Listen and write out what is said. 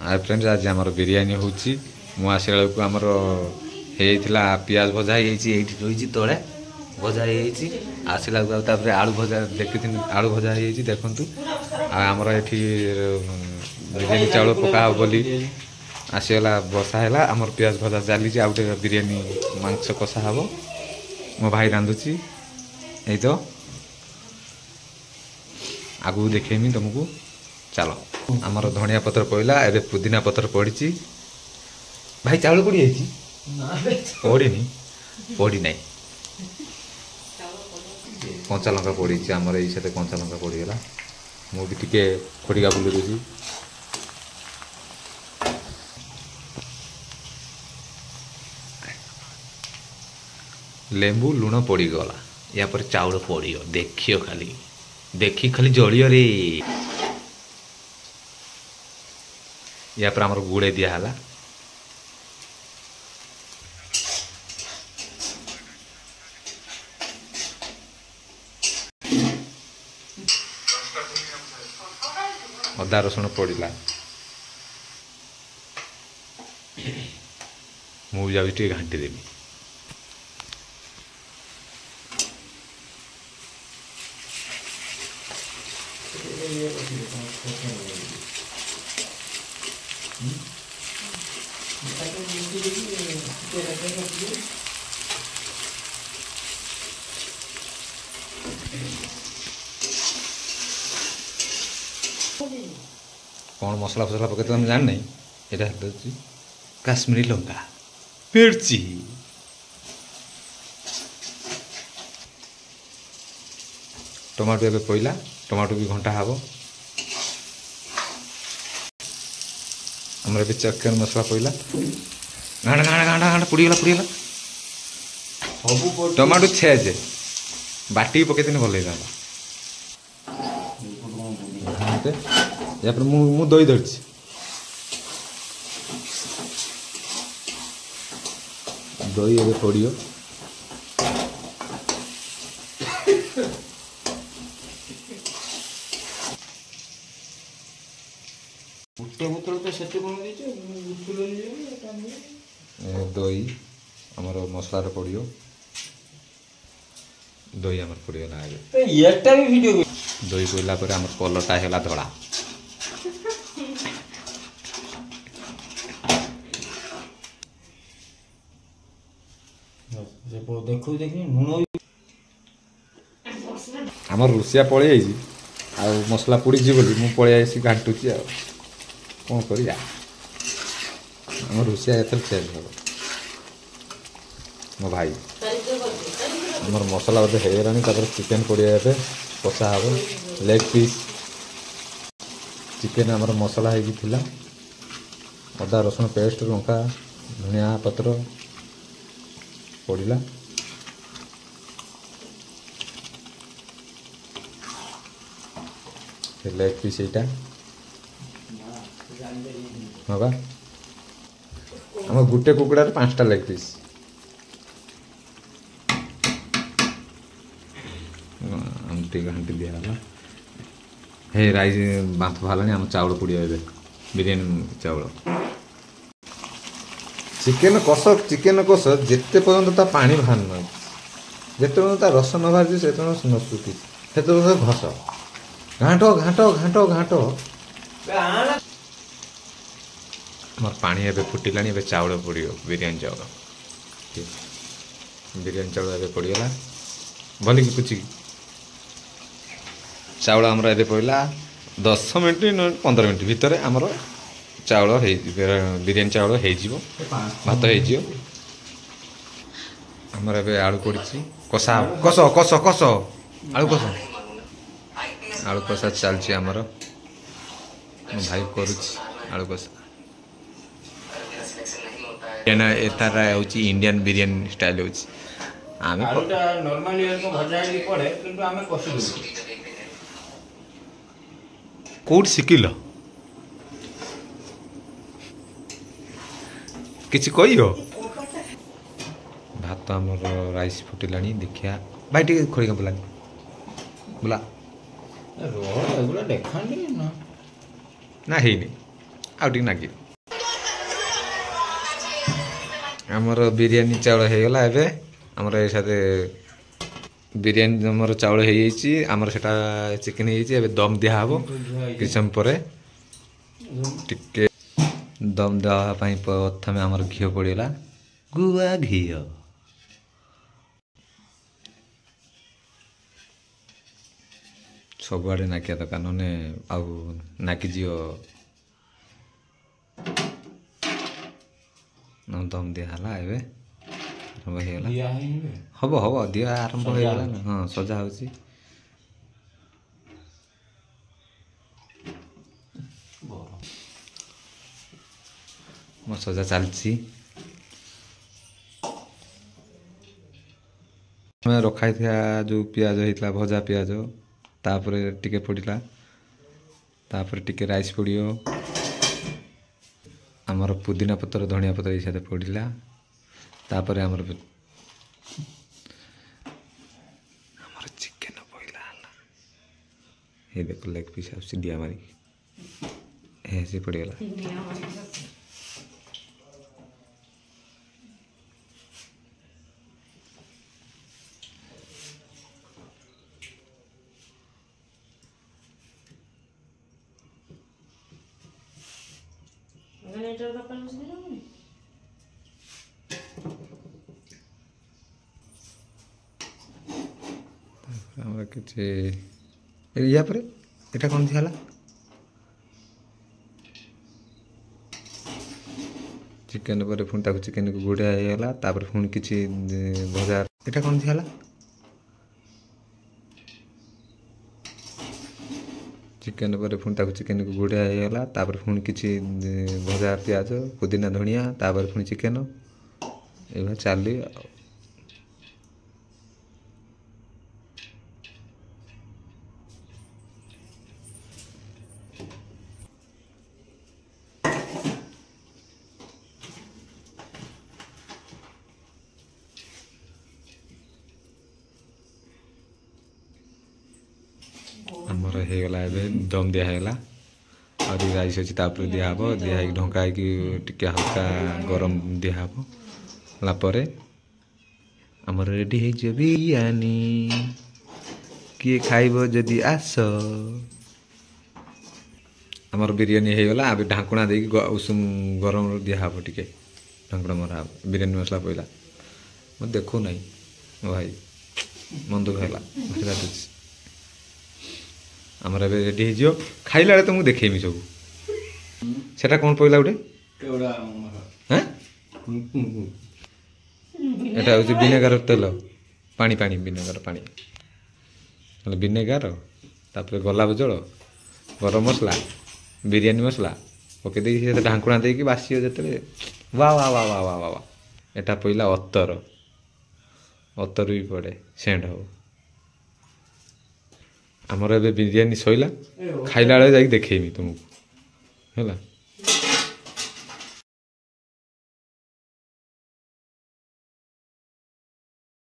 Hi friends आज आमर बिरियानी होची मु आसला को आमर हेइथिला प्याज भजा हेइची एठी रहिची तळे भजा हेइची आसला को तापर आलू भजा देखिथिन आलू भजा हेइची देखंतु आ आमर एठी बिरियानी चावल पका बोली आसीला बसा हैला आमर प्याज भजा जाली आउटे बिरियानी मांस कसा हबो मो भाई रांधुची एई तो आगु देखेमी तुमको चलो आमर धनिया पत्र पड़ला एबे पुदीना पत्र पड़ी भाई चावल पड़ी पड़ी पड़ी ना कंचा लंका पड़ी आमर ये कंचा लंका पड़ीगला मुझे टिके खड़िका बुले दूसरी लेंबू लुण पड़ीगला या पर चाउल पड़ो देखियो खाली देखी खाली जलियो रे या पर आमर गुड़े दिया अदा रसुण पड़ा मुझे जाऊँ घाटी देवी कौन मसला फसला पकड़ तुम जान नहीं ये काश्मीरी लंका मिर्ची टमाटो एबे पइला टमाटो भी घंटा हबो हमरे भी चिकन मसला पइला गांडा गांडा गांडा गांडा पुड़ीगला सब टमाटो छेजे बाटी पके दिन भल होगा या पर मु दही धरछि दही एबे पड़ियो दही आमर मसला पड़ियो दही आमर पड़ीगला दही पड़ला पर आमर कलरटा हैला धड़ा आमर रुसिया पड़े आ मसला पुड़ी बोली मु पड़े घाटुची आ कौन करिया आम रुसिया एथर चेंज हो मो भाई आमर मसला बोधे हो चिकेन पड़िया कषा हम लेग पीस चिकेन आमर मसला होगा अदा रसुण पेस्ट लंका धनिया पत्र पड़ा लेग पीस यहाँ हाँ आम गोटे कुकड़ार 5टा लेग पीस आमटी घाटी दिया हे राइस बांफ बाहर आम चाउल पड़िया बिरियानी चाउल चिकेन कष जिते पर्यंत पानी बाहर न जिते पर्यंत रस न बाहर से न सुखी से घस घाट घाट घाट घाट मोर पानी एबे फुटिला एबे चाउल पड़ियो बिरियानी चाउल एबे पड़ीगला भल कि कुछ चाउल आमर एबे पड़ला 10 मिनट 15 मिनट भितर आमर चाउल बिरियानी चाउल हो भात हो आमर एबे आलू पड़ी कषा कष कष कष आलू कषा चलती आमर भाई करुच्ची आलू कषा एतार हूँ इंडियन बिरियानी स्टाइल हूँ कौट शिखिल किसी कही हो भात आमर राइस फुटिला देखिया भाई टे खोल बुला बुला देखा ना है ଆଉ ଟିକେ ନାଗି ଆମର ବିରିୟାନୀ ଚାଉଳ ହେଇଗଲା ଏବେ ଆମର ଏ ସାଥେ ବିରିୟାନୀ ଆମର ଚାଉଳ ହେଇଯାଇଛି ଆମର ସେଟା ଚିକେନ ହେଇଯାଇଛି ଏବେ ଦମ ଦିଆହବ କିଛି ସମୟ ପରେ ଟିକେ ଦମ ଦେବା ପାଇଁ ପ୍ରଥମେ ଆମର ଘିଅ ପଡ଼ିଗଲା ଗୁଆ ଘିଅ ସବୁଆଡ଼େ ନାକିଆ ଦରକାର ନହେଲେ ଆଉ ନାକିଯିବ ଦମ ଦିଆ ହେଲା ଏବେ ଆରମ୍ଭ ହେଇଗଲା ହବ ହବ ଦିଆ ଆରମ୍ଭ ହେଇଗଲା ନା ହଁ ସଜା ହେଉଛି ମୋ ସଜା ଚାଲିଛି ଆମେ ରଖା ହେଇଥିବା ଯେଉଁ ପିଆଜ ହେଇଥିଲା ଭଜା ପିଆଜ ତାପରେ ଟିକେ ପଡ଼ିଲା ତାପରେ ଟିକେ ରାଇସ୍ ପଡ଼ିବ ଆମର ପୁଦିନା ପତ୍ର ଧନିଆ ପତ୍ର ଏଇ ସାଥେ ପଡ଼ିଲା ତାପରେ ଆମର ଚିକେନ ପଇଲା ହେଲା ଏ ଦେଖ ଲେଗ ପିସ୍ ଆସୁଛି ଡିଆ ମାରିକି ସେ ପଡ଼ିଗଲା ଆମର କିଛି ୟା ପରେ ଏଇଟା କ'ଣ ଦିଆ ହେଲା ଚିକେନ ପରେ ପୁଣି ତାକୁ ଚିକେନକୁ ଘୋଡ଼ା ହେଇଗଲା ତାପରେ ପୁଣି କିଛି ଭଜା ଏଇଟା କ'ଣ ଦିଆ ହେଲା ଚିକେନ ପରେ ପୁଣି ତାକୁ ଚିକେନକୁ ଘୋଡ଼ା ହେଇଗଲା ତାପରେ ପୁଣି କିଛି ଭଜା ପିଆଜ ପୁଦିନା ଧନିଆ ତାପରେ ପୁଣି ଚିକେନ ଏଇଭଳିଆ ଚାଲି ଆଉ ଆମର ହେଇଗଲା ଏବେ ଦମ ଦିଆ ହେଇଗଲା ଆଉ ଟିକେ ରାଇସ୍ ଅଛି ତାପରେ ଦିଆହେବ ଦିଆ ହେଇକି ଢଙ୍କା ହେଇକି ଟିକେ ହାଲକା ଗରମ ଦିଆହେବ ହେଲା ପରେ ଆମର ରେଡ଼ି ହେଇଯିବ ବିରିୟାନୀ କିଏ ଖାଇବ ଯଦି ଆସ ଆମର ବିରିୟାନୀ ହେଇଗଲା ଏବେ ଢାଙ୍କୁଣା ଦେଇକି ଉଷୁମ ଗରମ ଦିଆହେବ ଟିକେ ଢାଙ୍କୁଣା ମରା ହେବ ବିରିୟାନୀ ମସଲା ପଇଲା ମୁଁ ଦେଖୁନାହିଁ ମୋ ଭାଇ ମନ ଦୁଃଖ ହେଲା ଭାରି ରାଗୁଛି ଆମର ଏବେ ରେଡ଼ି ହେଇଯିବ ଖାଇଲା ବେଳେ ତ ମୁଁ ଦେଖେଇମି ସବୁ ସେଟା କ'ଣ ପଇଲା ଗୋଟେ ଏଟା ହେଉଛି ଭିନେଗାର ତେଲ ପାଣି ପାଣି ଭିନେଗାର ପାଣି ହେଲେ ଭିନେଗାର ତାପରେ ଗୋଲାପ ଜଳ ଗରମ ମସଲା ବିରିୟାନୀ ମସଲା ପକେଇ ଦେଇକି ସେ ଢାଙ୍କୁଣା ଦେଇକି ବାସିବ ଯେତେବେଳେ ବା ବା ବା ବା ବା ବା ଏଟା ପଇଲା ଅତର ବି ପଡ଼େ ସେଣ୍ଟ ହବ ଆମର ଏବେ ବିରିୟାନୀ ସଇଲା ଖାଇଲା ବେଳେ ଯାଇକି ଦେଖେଇମି ତୁମକୁ ହେଲା।